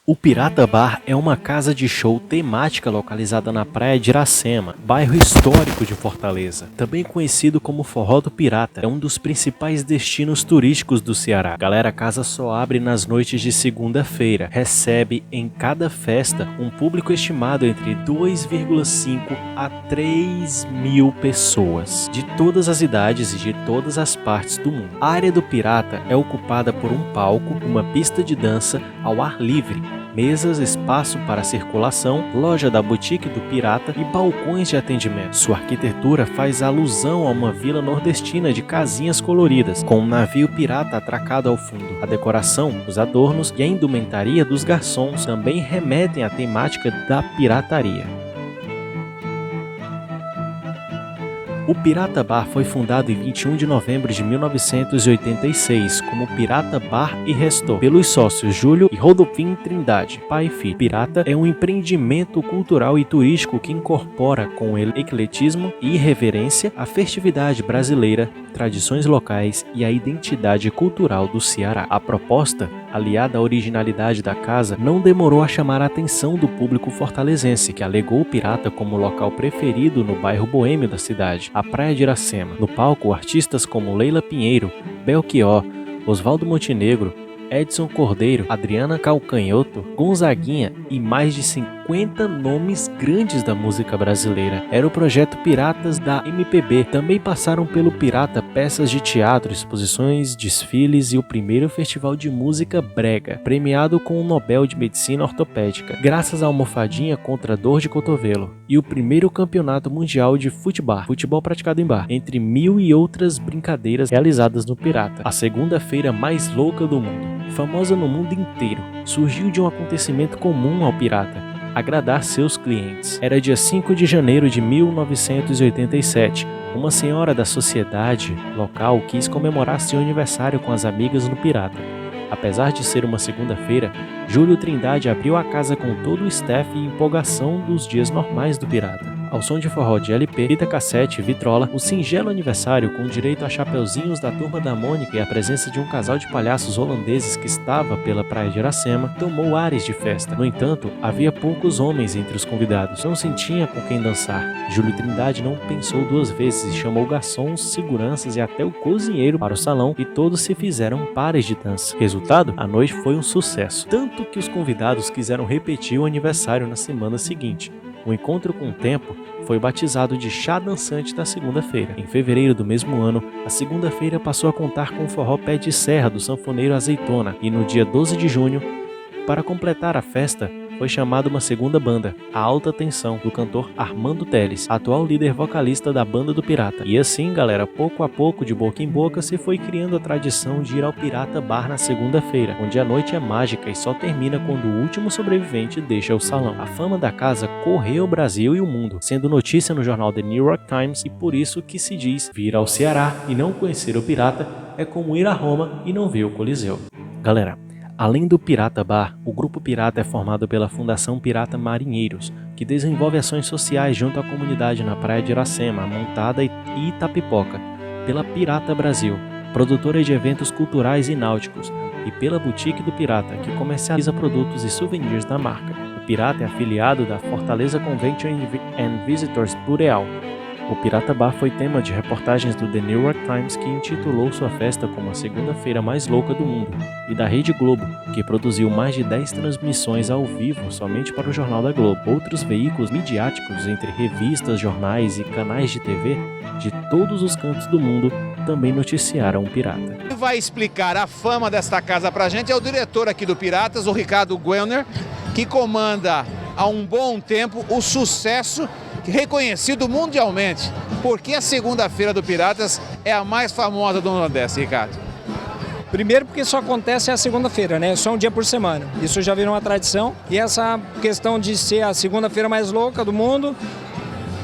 O Pirata Bar é uma casa de show temática localizada na praia de Iracema, bairro histórico de Fortaleza. Também conhecido como Forró do Pirata, é um dos principais destinos turísticos do Ceará. Galera, a casa só abre nas noites de segunda-feira. Recebe em cada festa um público estimado entre 2,5 a 3 mil pessoas, de todas as idades e de todas as partes do mundo. A área do Pirata é ocupada por um palco, uma pista de dança ao ar livre, mesas, espaço para circulação, loja da boutique do Pirata e balcões de atendimento. Sua arquitetura faz alusão a uma vila nordestina de casinhas coloridas, com um navio pirata atracado ao fundo. A decoração, os adornos e a indumentaria dos garçons também remetem à temática da pirataria. O Pirata Bar foi fundado em 21 de novembro de 1986 como Pirata Bar e Resto, pelos sócios Júlio e Rodolfin Trindade, pai e filho. Pirata é um empreendimento cultural e turístico que incorpora com ele ecletismo e irreverência a festividade brasileira, tradições locais e a identidade cultural do Ceará. A proposta, aliada à originalidade da casa, não demorou a chamar a atenção do público fortalezense, que alegou o Pirata como o local preferido no bairro boêmio da cidade, a Praia de Iracema. No palco, artistas como Leila Pinheiro, Belchior, Oswaldo Montenegro, Edson Cordeiro, Adriana Calcanhoto, Gonzaguinha e mais de 50 nomes grandes da música brasileira. Era o projeto Piratas da MPB. Também passaram pelo Pirata peças de teatro, exposições, desfiles e o primeiro festival de música brega, premiado com o Nobel de Medicina Ortopédica, graças à almofadinha contra dor de cotovelo, e o primeiro campeonato mundial de futebol praticado em bar, entre mil e outras brincadeiras realizadas no Pirata. A segunda-feira mais louca do mundo, famosa no mundo inteiro, surgiu de um acontecimento comum ao Pirata: agradar seus clientes. Era dia 5 de janeiro de 1987. Uma senhora da sociedade local quis comemorar seu aniversário com as amigas no Pirata. Apesar de ser uma segunda-feira, Júlio Trindade abriu a casa com todo o staff e empolgação dos dias normais do Pirata. Ao som de forró de LP, fita cassete e vitrola, o singelo aniversário com direito a chapeuzinhos da Turma da Mônica e a presença de um casal de palhaços holandeses que estava pela praia de Iracema, tomou ares de festa. No entanto, havia poucos homens entre os convidados. Não se tinha com quem dançar. Júlio Trindade não pensou duas vezes e chamou garçons, seguranças e até o cozinheiro para o salão, e todos se fizeram pares de dança. Resultado? A noite foi um sucesso, tanto que os convidados quiseram repetir o aniversário na semana seguinte. O encontro com o tempo foi batizado de Chá Dançante da segunda-feira. Em fevereiro do mesmo ano, a segunda-feira passou a contar com o forró Pé de Serra do sanfoneiro Azeitona, e no dia 12 de junho, para completar a festa, foi chamada uma segunda banda, a Alta Tensão, do cantor Armando Teles, atual líder vocalista da Banda do Pirata. E assim, galera, pouco a pouco, de boca em boca, se foi criando a tradição de ir ao Pirata Bar na segunda-feira, onde a noite é mágica e só termina quando o último sobrevivente deixa o salão. A fama da casa correu o Brasil e o mundo, sendo notícia no jornal The New York Times, e por isso que se diz: vir ao Ceará e não conhecer o Pirata é como ir a Roma e não ver o Coliseu. Galera, além do Pirata Bar, o Grupo Pirata é formado pela Fundação Pirata Marinheiros, que desenvolve ações sociais junto à comunidade na Praia de Iracema, Montada e Itapipoca, pela Pirata Brasil, produtora de eventos culturais e náuticos, e pela Boutique do Pirata, que comercializa produtos e souvenirs da marca. O Pirata é afiliado da Fortaleza Convention and Visitors Bureau. O Pirata Bar foi tema de reportagens do The New York Times, que intitulou sua festa como a segunda-feira mais louca do mundo, e da Rede Globo, que produziu mais de 10 transmissões ao vivo somente para o Jornal da Globo. Outros veículos midiáticos, entre revistas, jornais e canais de TV de todos os cantos do mundo, também noticiaram o Pirata. Quem vai explicar a fama desta casa pra gente é o diretor aqui do Piratas, o Ricardo Guellner, que comanda há um bom tempo o sucesso reconhecido mundialmente. Por que a segunda-feira do Piratas é a mais famosa do Nordeste, Ricardo? Primeiro porque só acontece a segunda-feira, né? Só um dia por semana. Isso já virou uma tradição. E essa questão de ser a segunda-feira mais louca do mundo,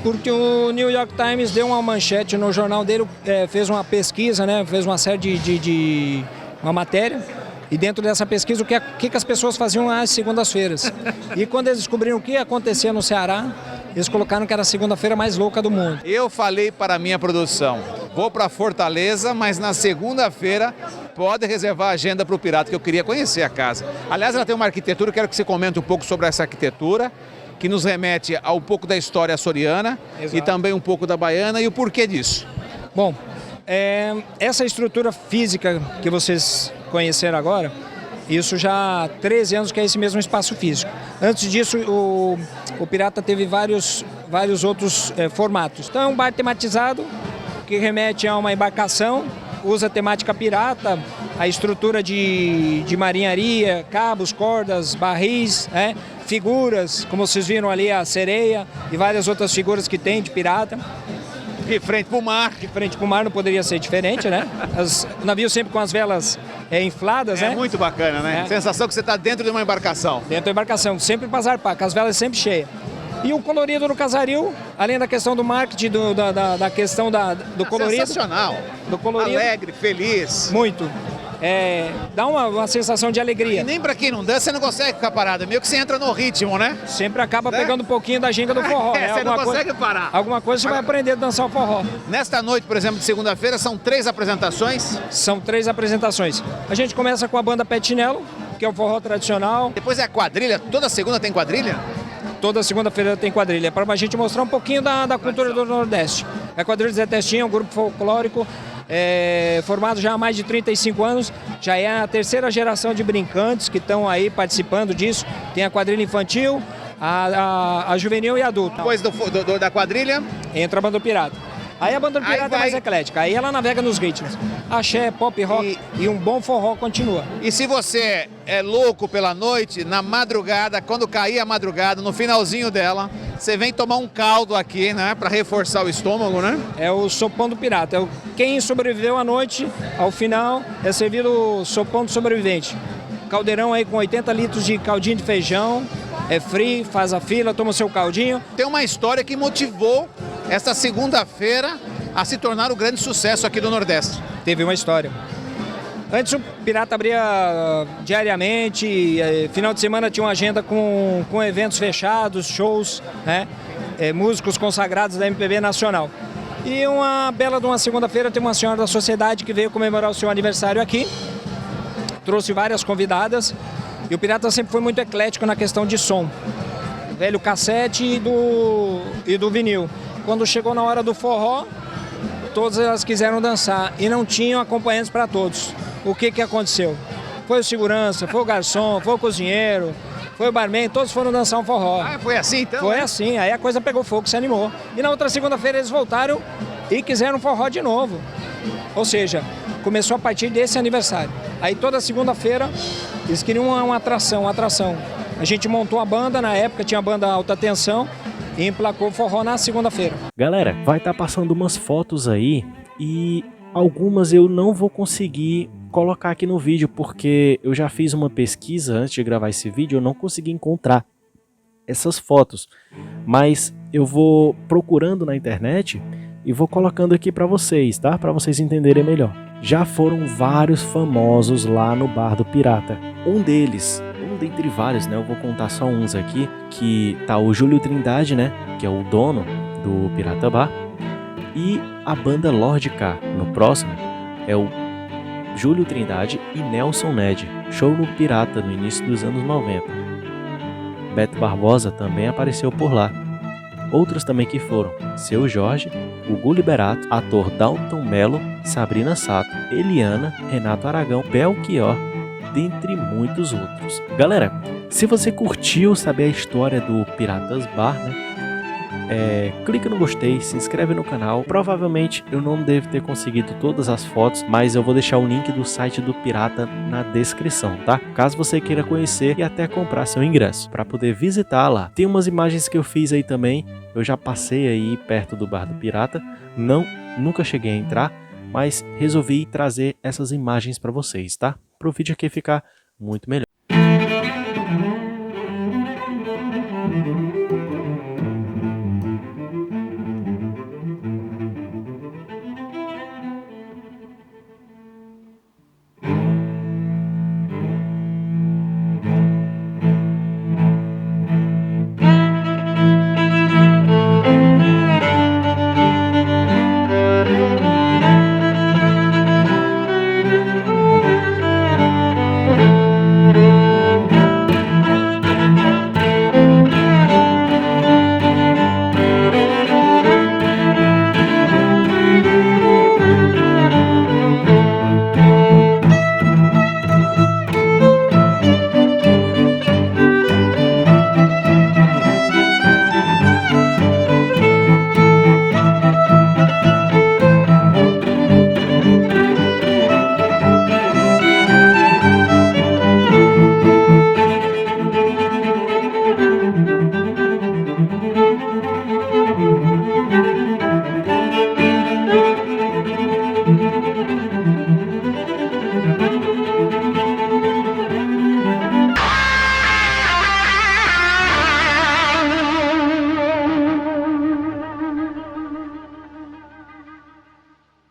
porque o New York Times deu uma manchete no jornal dele, fez uma pesquisa, né? Fez uma série uma matéria. E dentro dessa pesquisa, o que as pessoas faziam às segundas-feiras. E quando eles descobriram o que acontecia no Ceará, eles colocaram que era a segunda-feira mais louca do mundo. Eu falei para a minha produção, vou para Fortaleza, mas na segunda-feira pode reservar a agenda para o Pirata, que eu queria conhecer a casa. Aliás, ela tem uma arquitetura, quero que você comente um pouco sobre essa arquitetura, que nos remete a um pouco da história açoriana. Exato. E também um pouco da baiana e o porquê disso. Bom, essa estrutura física que vocês conheceram agora, isso já há 13 anos que é esse mesmo espaço físico. Antes disso, o Pirata teve vários outros formatos. Então é um bar tematizado, que remete a uma embarcação, usa temática pirata, a estrutura de marinharia, cabos, cordas, barris, figuras, como vocês viram ali, a sereia e várias outras figuras que tem de pirata. De frente para o mar. De frente para o mar não poderia ser diferente, né? O navio sempre com as velas infladas, né? É muito bacana, né? Sensação que você está dentro de uma embarcação. Dentro da embarcação, sempre para zarpar, com as velas sempre cheias. E o colorido no casaril, além da questão do marketing, da questão do colorido. Sensacional. Do colorido. Alegre, feliz. Muito. Dá uma sensação de alegria. E nem pra quem não dança, você não consegue ficar parado. Meio que você entra no ritmo, né? Sempre acaba pegando um pouquinho da ginga do forró. Né? Você não consegue parar. Alguma coisa você vai aprender a dançar o forró. Nesta noite, por exemplo, de segunda-feira, são 3 apresentações? São 3 apresentações. A gente começa com a banda Petinello, que é o forró tradicional. Depois é a quadrilha. Toda segunda tem quadrilha? Toda segunda-feira tem quadrilha. Para a gente mostrar um pouquinho da cultura do Nordeste. A quadrilha Zé Testinha é um grupo folclórico. Formado já há mais de 35 anos, já é a 3ª geração de brincantes que estão aí participando disso. Tem a quadrilha infantil, a juvenil e adulto. Depois da quadrilha? Entra a banda pirata. Aí a banda pirata é mais eclética, aí ela navega nos ritmos. Axé, pop rock e um bom forró continua. E se você é louco pela noite, na madrugada, quando cair a madrugada, no finalzinho dela, você vem tomar um caldo aqui, né, para reforçar o estômago, né? É o sopão do pirata. Quem sobreviveu à noite, ao final, é servido o sopão do sobrevivente. Caldeirão aí com 80 litros de caldinho de feijão, é frio, faz a fila, toma o seu caldinho. Tem uma história que motivou esta segunda-feira a se tornar um grande sucesso aqui do Nordeste. Teve uma história. Antes o Pirata abria diariamente, final de semana tinha uma agenda com eventos fechados, shows, né? Músicos consagrados da MPB nacional. E uma bela de uma segunda-feira tem uma senhora da sociedade que veio comemorar o seu aniversário aqui, trouxe várias convidadas e o Pirata sempre foi muito eclético na questão de som. Velho cassete e do vinil. Quando chegou na hora do forró, todas elas quiseram dançar e não tinham acompanhantes para todos. O que aconteceu? Foi o segurança, foi o garçom, foi o cozinheiro, foi o barman, todos foram dançar um forró. Ah, foi assim então? Foi assim, aí a coisa pegou fogo, se animou. E na outra segunda-feira eles voltaram e quiseram um forró de novo. Ou seja, começou a partir desse aniversário. Aí toda segunda-feira eles queriam uma atração. A gente montou a banda, na época tinha a banda Alta Tensão, e emplacou o forró na segunda-feira. Galera, vai estar passando umas fotos aí e algumas eu não vou conseguir colocar aqui no vídeo porque eu já fiz uma pesquisa antes de gravar esse vídeo, eu não consegui encontrar essas fotos, mas eu vou procurando na internet e vou colocando aqui para vocês, tá? Para vocês entenderem melhor. Já foram vários famosos lá no Bar do Pirata. Um deles, dentre vários, né? Eu vou contar só uns aqui, que tá o Júlio Trindade, né? Que é o dono do Pirata Bar. E a banda Lorde K. No próximo é o Júlio Trindade e Nelson Ned. Show no Pirata no início dos anos 90. Beto Barbosa também apareceu por lá. Outros também que foram Seu Jorge, Hugo Liberato, ator Dalton Mello, Sabrina Sato, Eliana, Renato Aragão, Belchior, dentre muitos outros. Galera, se você curtiu saber a história do Piratas Bar, né? Clica no gostei, se inscreve no canal. Provavelmente eu não devo ter conseguido todas as fotos, mas eu vou deixar o link do site do Pirata na descrição, tá? Caso você queira conhecer e até comprar seu ingresso para poder visitar lá. Tem umas imagens que eu fiz aí também. Eu já passei aí perto do Bar do Pirata, nunca cheguei a entrar, mas resolvi trazer essas imagens para vocês, tá? Para o vídeo aqui ficar muito melhor.